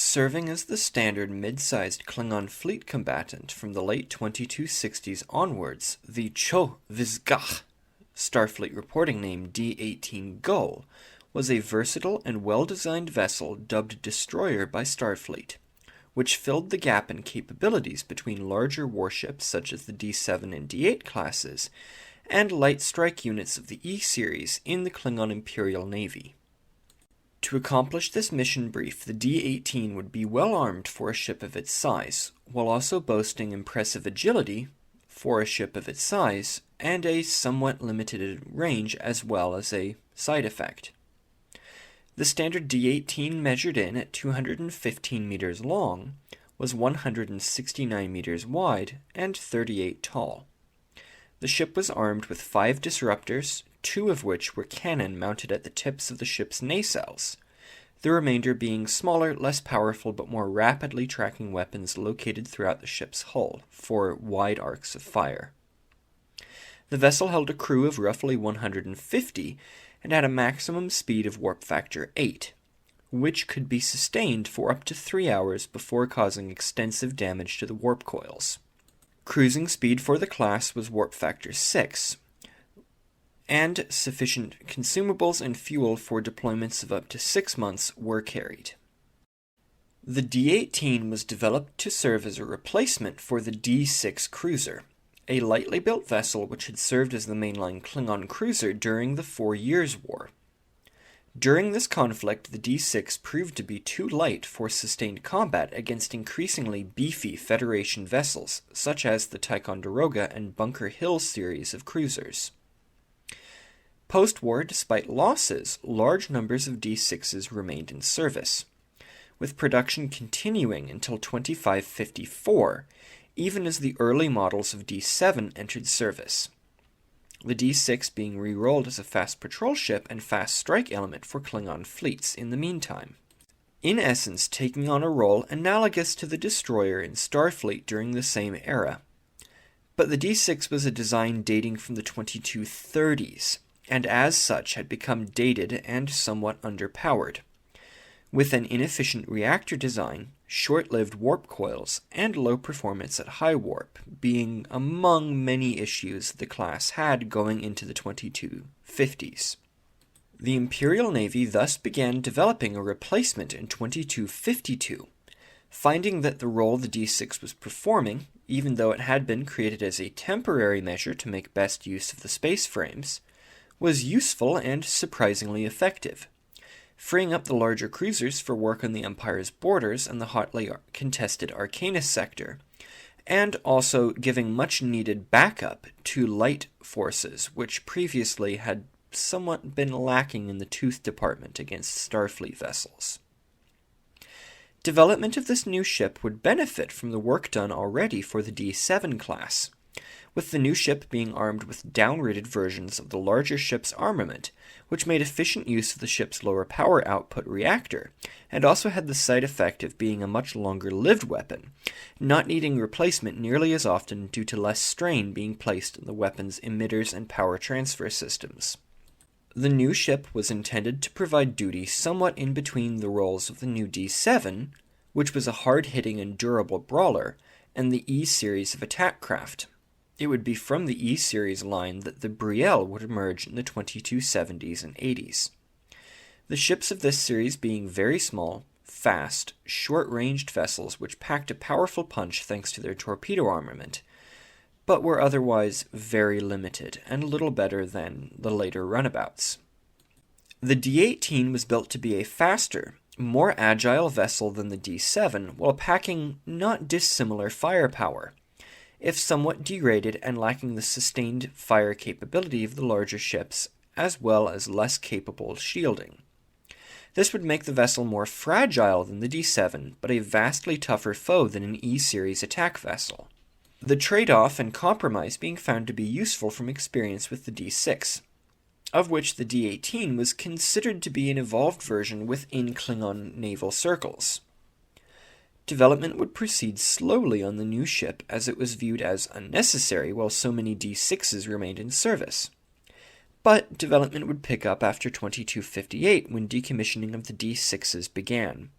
Serving as the standard mid-sized Klingon fleet combatant from the late 2260s onwards, the Cho Vizgach, Starfleet reporting name D18 Gull, was a versatile and well-designed vessel dubbed Destroyer by Starfleet, which filled the gap in capabilities between larger warships such as the D7 and D8 classes, and light strike units of the E-series in the Klingon Imperial Navy. To accomplish this mission brief, the D-18 would be well armed for a ship of its size, while also boasting impressive agility for a ship of its size, and a somewhat limited range as well as a side effect. The standard D-18 measured in at 215 meters long, was 169 meters wide, and 38 tall. The ship was armed with 5 disruptors, 2 of which were cannon mounted at the tips of the ship's nacelles, the remainder being smaller, less powerful, but more rapidly tracking weapons located throughout the ship's hull for wide arcs of fire. The vessel held a crew of roughly 150 and had a maximum speed of warp factor 8, which could be sustained for up to 3 hours before causing extensive damage to the warp coils. Cruising speed for the class was warp factor 6, and sufficient consumables and fuel for deployments of up to 6 months were carried. The D-18 was developed to serve as a replacement for the D-6 cruiser, a lightly built vessel which had served as the mainline Klingon cruiser during the 4 Years' War. During this conflict, the D-6 proved to be too light for sustained combat against increasingly beefy Federation vessels, such as the Ticonderoga and Bunker Hill series of cruisers. Post-war, despite losses, large numbers of D-6s remained in service, with production continuing until 2554, even as the early models of D-7 entered service, the D-6 being re-rolled as a fast patrol ship and fast strike element for Klingon fleets in the meantime, in essence taking on a role analogous to the destroyer in Starfleet during the same era. But the D-6 was a design dating from the 2230s, and as such had become dated and somewhat underpowered, with an inefficient reactor design, short-lived warp coils, and low performance at high warp being among many issues the class had going into the 2250s. The Imperial Navy thus began developing a replacement in 2252, finding that the role the D-6 was performing, even though it had been created as a temporary measure to make best use of the space frames, was useful and surprisingly effective, freeing up the larger cruisers for work on the Empire's borders and the hotly contested Arcanus sector, and also giving much-needed backup to light forces, which previously had somewhat been lacking in the tooth department against Starfleet vessels. Development of this new ship would benefit from the work done already for the D-7 class, with the new ship being armed with down-rated versions of the larger ship's armament, which made efficient use of the ship's lower power output reactor, and also had the side effect of being a much longer-lived weapon, not needing replacement nearly as often due to less strain being placed on the weapon's emitters and power transfer systems. The new ship was intended to provide duty somewhat in between the roles of the new D-7, which was a hard-hitting and durable brawler, and the E-series of attack craft. It would be from the E-series line that the Brielle would emerge in the 2270s and 80s. The ships of this series being very small, fast, short-ranged vessels which packed a powerful punch thanks to their torpedo armament, but were otherwise very limited and little better than the later runabouts. The D-18 was built to be a faster, more agile vessel than the D-7 while packing not dissimilar firepower, if somewhat degraded and lacking the sustained fire capability of the larger ships, as well as less capable shielding. This would make the vessel more fragile than the D-7, but a vastly tougher foe than an E-series attack vessel. The trade-off and compromise being found to be useful from experience with the D-6, of which the D-18 was considered to be an evolved version within Klingon naval circles. Development would proceed slowly on the new ship as it was viewed as unnecessary while so many D-6s remained in service. But development would pick up after 2258 when decommissioning of the D-6s began.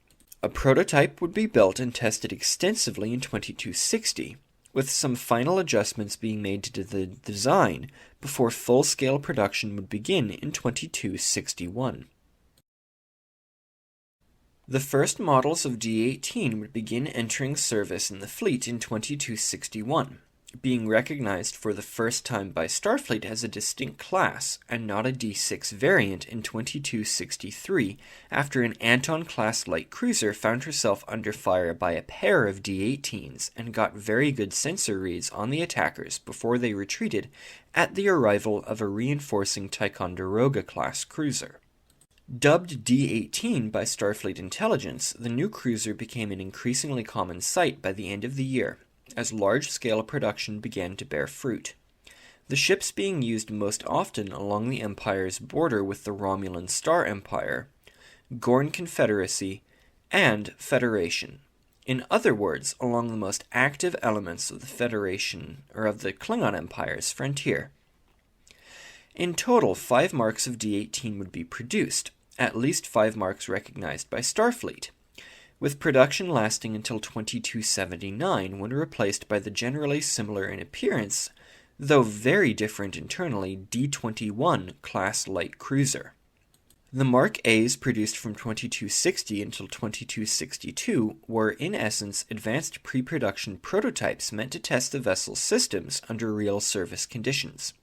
A prototype would be built and tested extensively in 2260, with some final adjustments being made to the design before full-scale production would begin in 2261. The first models of D18 would begin entering service in the fleet in 2261, being recognized for the first time by Starfleet as a distinct class and not a D6 variant in 2263, after an Anton-class light cruiser found herself under fire by a pair of D18s and got very good sensor reads on the attackers before they retreated at the arrival of a reinforcing Ticonderoga-class cruiser. Dubbed D18 by Starfleet Intelligence, the new cruiser became an increasingly common sight by the end of the year, as large-scale production began to bear fruit. The ships being used most often along the Empire's border with the Romulan Star Empire, Gorn Confederacy, and Federation. In other words, along the most active elements of the Federation, or of the Klingon Empire's frontier. In total, 5 marks of D18 would be produced, at least 5 marks recognized by Starfleet, with production lasting until 2279 when replaced by the generally similar in appearance, though very different internally, D21 class light cruiser. The Mark A's produced from 2260 until 2262 were, in essence, advanced pre-production prototypes meant to test the vessel's systems under real service conditions.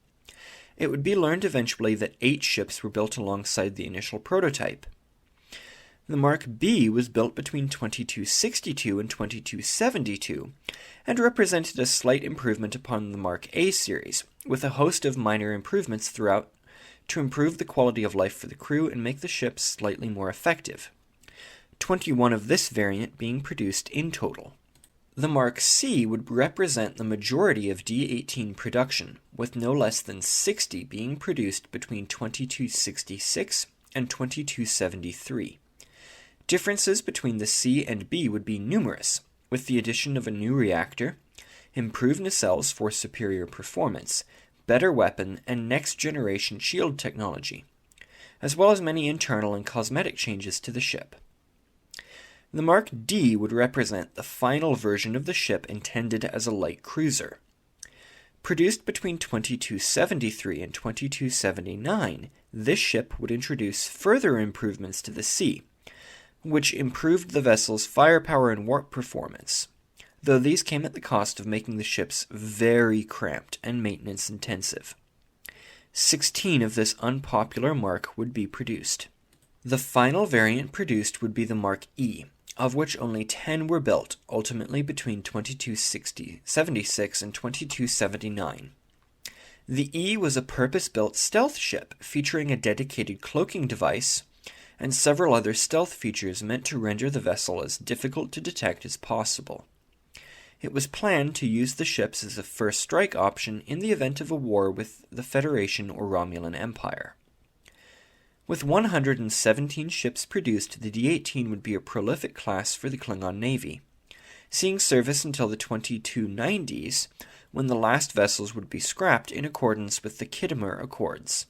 It would be learned eventually that 8 ships were built alongside the initial prototype. The Mark B was built between 2262 and 2272, and represented a slight improvement upon the Mark A series, with a host of minor improvements throughout to improve the quality of life for the crew and make the ships slightly more effective. 21 of this variant being produced in total. The Mark C would represent the majority of D18 production, with no less than 60 being produced between 2266 and 2273. Differences between the C and B would be numerous, with the addition of a new reactor, improved nacelles for superior performance, better weapon, and next-generation shield technology, as well as many internal and cosmetic changes to the ship. The Mark D would represent the final version of the ship intended as a light cruiser. Produced between 2273 and 2279, this ship would introduce further improvements to the C, which improved the vessel's firepower and warp performance, though these came at the cost of making the ships very cramped and maintenance-intensive. 16 of this unpopular mark would be produced. The final variant produced would be the Mark E, of which only 10 were built, ultimately between 2276 and 2279. The E was a purpose-built stealth ship featuring a dedicated cloaking device and several other stealth features meant to render the vessel as difficult to detect as possible. It was planned to use the ships as a first strike option in the event of a war with the Federation or Romulan Empire. With 117 ships produced, the D18 would be a prolific class for the Klingon Navy, seeing service until the 2290s, when the last vessels would be scrapped in accordance with the Khitomer Accords.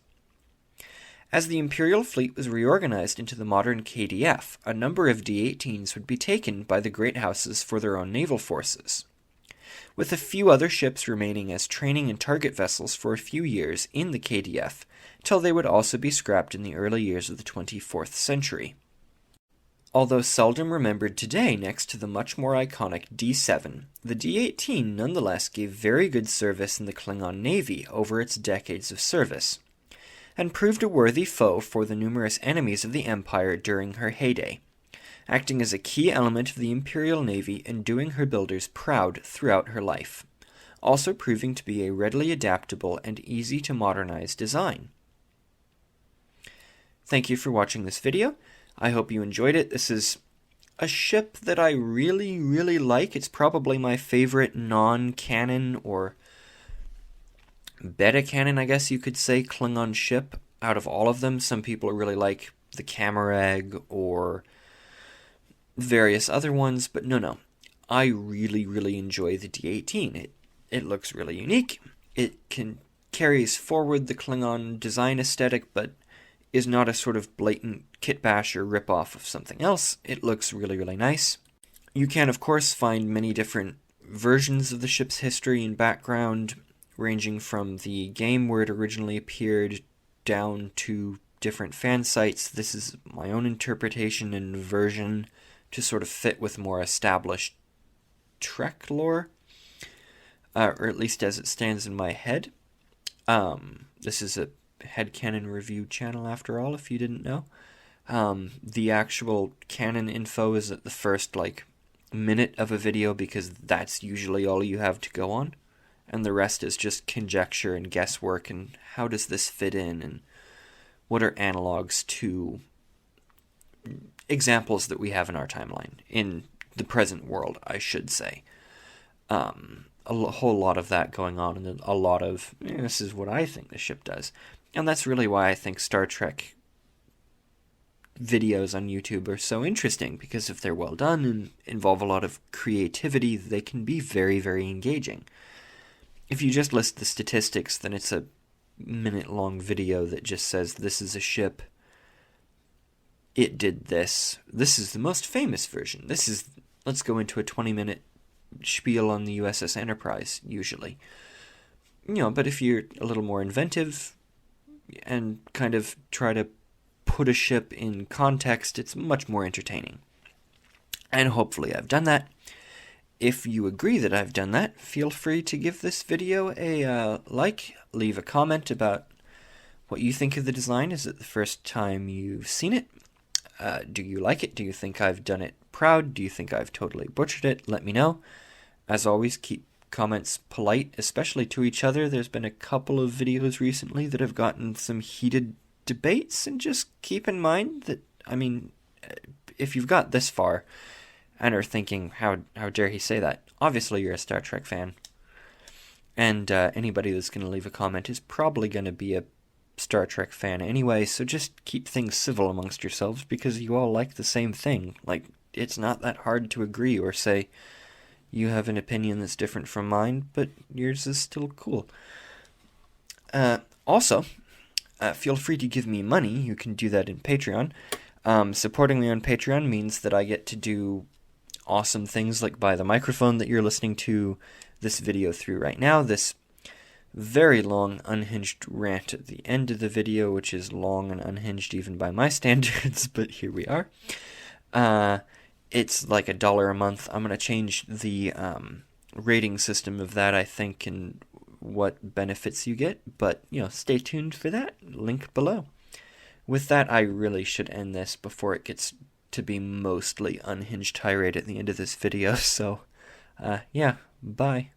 As the Imperial fleet was reorganized into the modern KDF, a number of D18s would be taken by the great houses for their own naval forces, with a few other ships remaining as training and target vessels for a few years in the KDF, till they would also be scrapped in the early years of the 24th century. Although seldom remembered today next to the much more iconic D7, the D18 nonetheless gave very good service in the Klingon Navy over its decades of service, and proved a worthy foe for the numerous enemies of the Empire during her heyday, acting as a key element of the Imperial Navy and doing her builders proud throughout her life, also proving to be a readily adaptable and easy to modernize design. Thank you for watching this video. I hope you enjoyed it. This is a ship that I really, really like. It's probably my favorite non-canon or beta-canon, I guess you could say, Klingon ship out of all of them. Some people really like the Camarag or various other ones, but no. I really, really enjoy the D18. It looks really unique. It carries forward the Klingon design aesthetic, but is not a sort of blatant kit bash or rip-off of something else. It looks really, really nice. You can, of course, find many different versions of the ship's history and background, ranging from the game where it originally appeared down to different fan sites. This is my own interpretation and version to sort of fit with more established Trek lore, or at least as it stands in my head. This is a headcanon review channel after all, if you didn't know. The actual canon info is at the first, minute of a video, because that's usually all you have to go on. And the rest is just conjecture and guesswork, and how does this fit in, and what are analogs to examples that we have in our timeline, in the present world, I should say. A whole lot of that going on, and a lot of, this is what I think the ship does. And that's really why I think Star Trek videos on YouTube are so interesting, because if they're well done and involve a lot of creativity, they can be very, very engaging. If you just list the statistics, then it's a minute-long video that just says, this is a ship, it did this is the most famous version, let's go into a 20-minute spiel on the USS Enterprise, usually. But if you're a little more inventive and kind of try to put a ship in context, it's much more entertaining. And hopefully I've done that. If you agree that I've done that, feel free to give this video a like, leave a comment about what you think of the design. Is it the first time you've seen it? Do you like it? Do you think I've done it proud? Do you think I've totally butchered it? Let me know. As always, keep comments polite, especially to each other. There's been a couple of videos recently that have gotten some heated debates, and just keep in mind that, if you've got this far and are thinking, how dare he say that? Obviously you're a Star Trek fan. And anybody that's going to leave a comment is probably going to be a Star Trek fan anyway, so just keep things civil amongst yourselves, because you all like the same thing. It's not that hard to agree or say, you have an opinion that's different from mine, but yours is still cool. Also, feel free to give me money. You can do that in Patreon. Supporting me on Patreon means that I get to do awesome things like buy the microphone that you're listening to this video through right now, this very long unhinged rant at the end of the video, which is long and unhinged even by my standards, but here we are. It's like $1 a month. I'm going to change the rating system of that, I think, and what benefits you get, but stay tuned for that. Link below. With that, I really should end this before it gets to be mostly unhinged tirade at the end of this video, so yeah, bye.